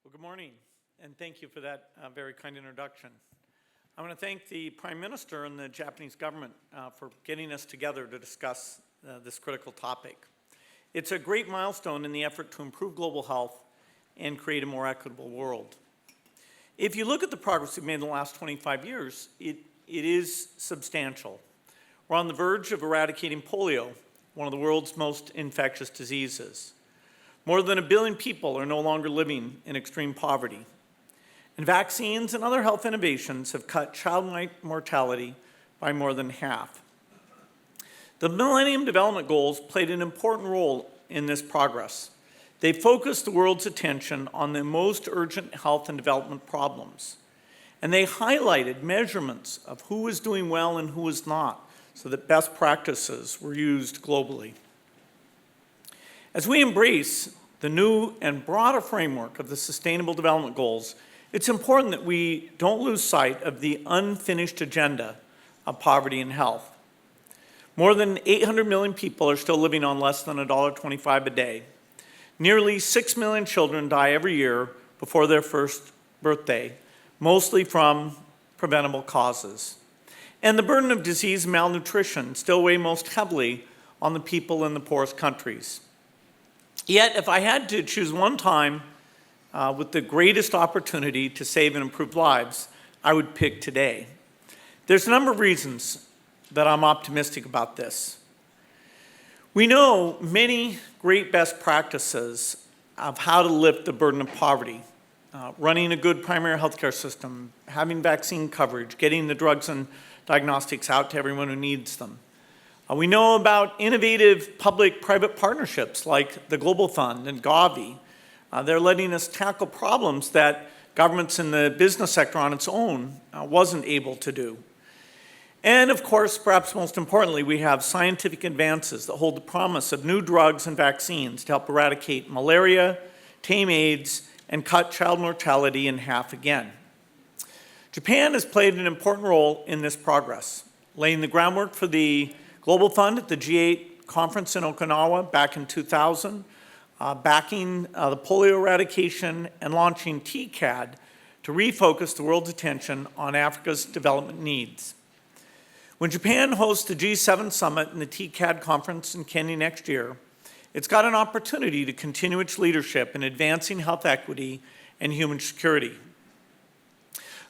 Well, good morning, and thank you for that very kind introduction. I want to thank the Prime Minister and the Japanese government for getting us together to discuss this critical topic. It's a great milestone in the effort to improve global health and create a more equitable world. If you look at the progress we've made in the last 25 years, it is substantial. We're on the verge of eradicating polio, one of the world's most infectious diseases. More than 1 billion people are no longer living in extreme poverty. And vaccines and other health innovations have cut child mortality by more than half. The Millennium Development Goals played an important role in this progress. They focused the world's attention on the most urgent health and development problems. And they highlighted measurements of who was doing well and who was not, so that best practices were used globally. As we embrace the new and broader framework of the Sustainable Development Goals, it's important that we don't lose sight of the unfinished agenda of poverty and health. More than 800 million people are still living on less than $1.25 a day. Nearly 6 million children die every year before their first birthday, mostly from preventable causes. And the burden of disease and malnutrition still weigh most heavily on the people in the poorest countries. Yet, if I had to choose one time with the greatest opportunity to save and improve lives, I would pick today. There's a number of reasons that I'm optimistic about this. We know many great best practices of how to lift the burden of poverty. Running a good primary health care system, having vaccine coverage, getting the drugs and diagnostics out to everyone who needs them. We know about innovative public-private partnerships like the Global Fund and Gavi. They're letting us tackle problems that governments in the business sector on its own wasn't able to do. And of course, perhaps most importantly, we have scientific advances that hold the promise of new drugs and vaccines to help eradicate malaria, tame AIDS, and cut child mortality in half again. Japan has played an important role in this progress, laying the groundwork for the Global Fund at the G8 conference in Okinawa back in 2000, backing the polio eradication and launching TICAD to refocus the world's attention on Africa's development needs. When Japan hosts the G7 Summit and the TICAD conference in Kenya next year, it's got an opportunity to continue its leadership in advancing health equity and human security.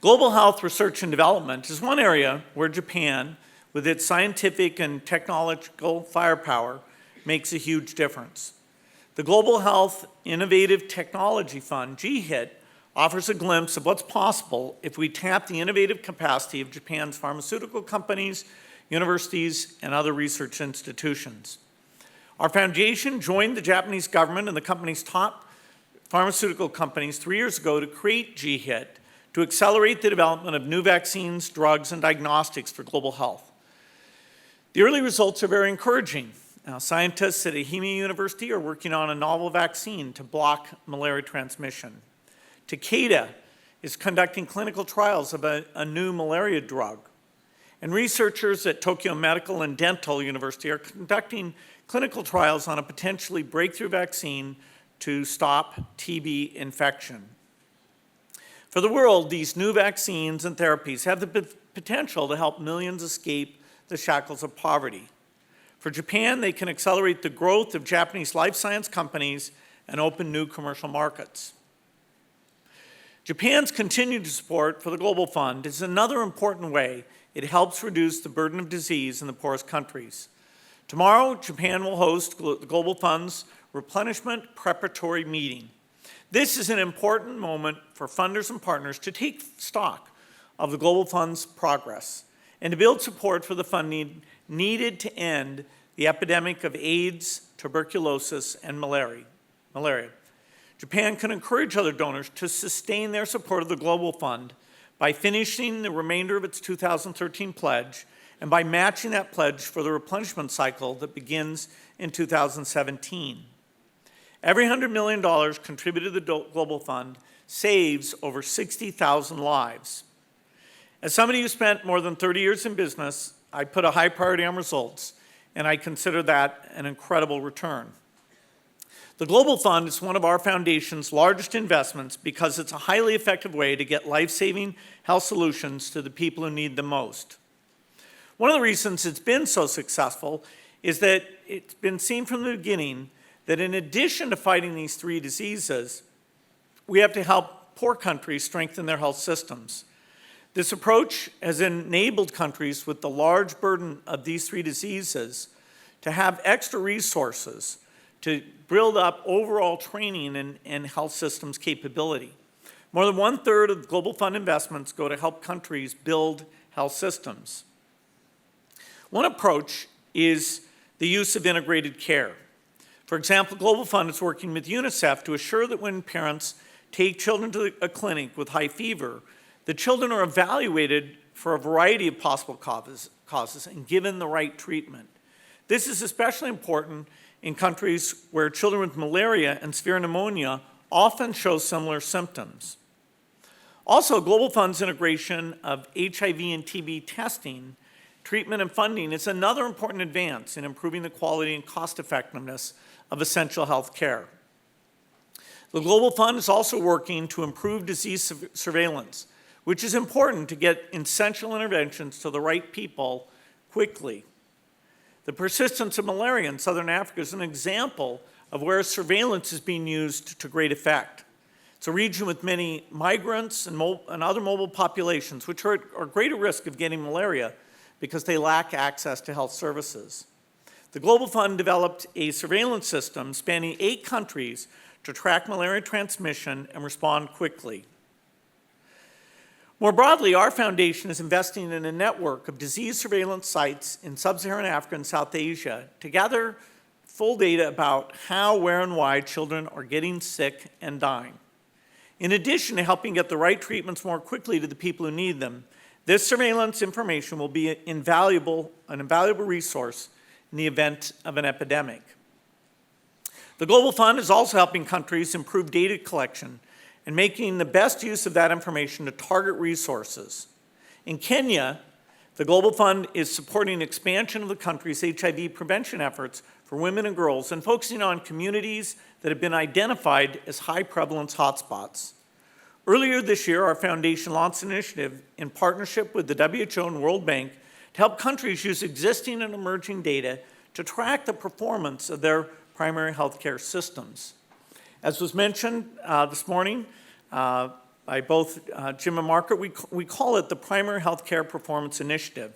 Global health research and development is one area where Japan, with its scientific and technological firepower, makes a huge difference. The Global Health Innovative Technology Fund, GHIT, offers a glimpse of what's possible if we tap the innovative capacity of Japan's pharmaceutical companies, universities, and other research institutions. Our foundation joined the Japanese government and the company's top pharmaceutical companies 3 years ago to create GHIT to accelerate the development of new vaccines, drugs, and diagnostics for global health. The early results are very encouraging. Scientists at Ehime University are working on a novel vaccine to block malaria transmission. TICAD is conducting clinical trials of a new malaria drug. And researchers at Tokyo Medical and Dental University are conducting clinical trials on a potentially breakthrough vaccine to stop TB infection. For the world, these new vaccines and therapies have the potential to help millions escape the shackles of poverty. For Japan, they can accelerate the growth of Japanese life science companies and open new commercial markets. Japan's continued support for the Global Fund is another important way it helps reduce the burden of disease in the poorest countries. Tomorrow, Japan will host the Global Fund's replenishment preparatory meeting. This is an important moment for funders and partners to take stock of the Global Fund's progress and to build support for the fund needed to end the epidemic of AIDS, tuberculosis, and malaria. Japan can encourage other donors to sustain their support of the Global Fund by finishing the remainder of its 2013 pledge and by matching that pledge for the replenishment cycle that begins in 2017. Every $100 million contributed to the Global Fund saves over 60,000 lives. As somebody who spent more than 30 years in business, I put a high priority on results, and I consider that an incredible return. The Global Fund is one of our foundation's largest investments because it's a highly effective way to get life-saving health solutions to the people who need them most. One of the reasons it's been so successful is that it's been seen from the beginning that in addition to fighting these 3 diseases, we have to help poor countries strengthen their health systems. This approach has enabled countries with the large burden of these 3 diseases to have extra resources to build up overall training and health systems capability. More than 1/3 of Global Fund investments go to help countries build health systems. One approach is the use of integrated care. For example, Global Fund is working with UNICEF to assure that when parents take children to a clinic with high fever, the children are evaluated for a variety of possible causes and given the right treatment. This is especially important in countries where children with malaria and severe pneumonia often show similar symptoms. Also, Global Fund's integration of HIV and TB testing, treatment, and funding is another important advance in improving the quality and cost-effectiveness of essential health care. The Global Fund is also working to improve disease surveillance, which is important to get essential interventions to the right people quickly. The persistence of malaria in southern Africa is an example of where surveillance is being used to great effect. It's a region with many migrants and other mobile populations, which are at greater risk of getting malaria because they lack access to health services. The Global Fund developed a surveillance system spanning 8 countries to track malaria transmission and respond quickly. More broadly, our foundation is investing in a network of disease surveillance sites in Sub-Saharan Africa and South Asia to gather full data about how, where, and why children are getting sick and dying. In addition to helping get the right treatments more quickly to the people who need them, this surveillance information will be an invaluable resource in the event of an epidemic. The Global Fund is also helping countries improve data collection and making the best use of that information to target resources. In Kenya, the Global Fund is supporting expansion of the country's HIV prevention efforts for women and girls and focusing on communities that have been identified as high prevalence hotspots. Earlier this year, our foundation launched an initiative in partnership with the WHO and World Bank to help countries use existing and emerging data to track the performance of their primary health care systems. As was mentioned this morning by both Jim and Margaret, we call it the Primary Healthcare Performance Initiative.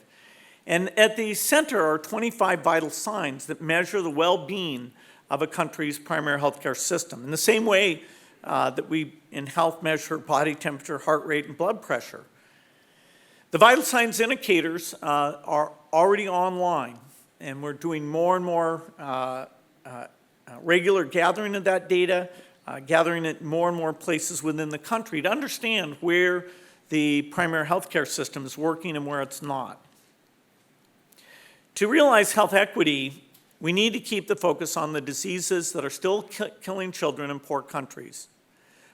And at the center are 25 vital signs that measure the well-being of a country's primary healthcare system, in the same way that we in health measure body temperature, heart rate, and blood pressure. The vital signs indicators are already online, and we're doing more and more regular gathering of that data, gathering it more and more places within the country to understand where the primary healthcare system is working and where it's not. To realize health equity, we need to keep the focus on the diseases that are still killing children in poor countries.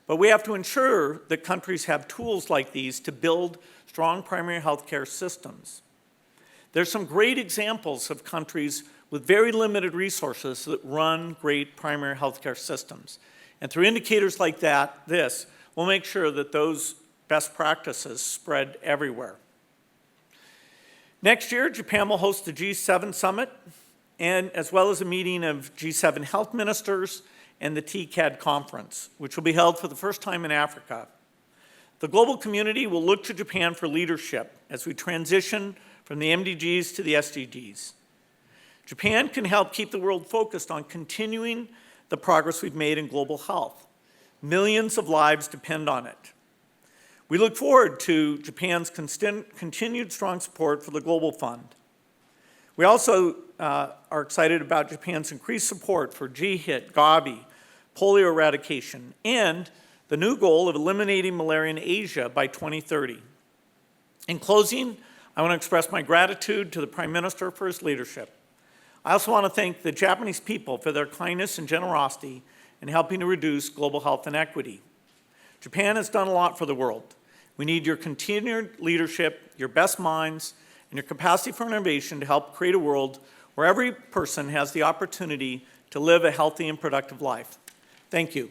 But we have to ensure that countries have tools like these to build strong primary healthcare systems. There's some great examples of countries with very limited resources that run great primary healthcare systems. And through indicators like this, we'll make sure that those best practices spread everywhere. Next year, Japan will host the G7 Summit, and as well as a meeting of G7 health ministers and the TICAD conference, which will be held for the first time in Africa. The global community will look to Japan for leadership as we transition from the MDGs to the SDGs. Japan can help keep the world focused on continuing the progress we've made in global health. Millions of lives depend on it. We look forward to Japan's continued strong support for the Global Fund. We also are excited about Japan's increased support for GHIT, Gavi, polio eradication, and the new goal of eliminating malaria in Asia by 2030. In closing, I want to express my gratitude to the Prime Minister for his leadership. I also want to thank the Japanese people for their kindness and generosity in helping to reduce global health inequity. Japan has done a lot for the world. We need your continued leadership, your best minds, and your capacity for innovation to help create a world where every person has the opportunity to live a healthy and productive life. Thank you.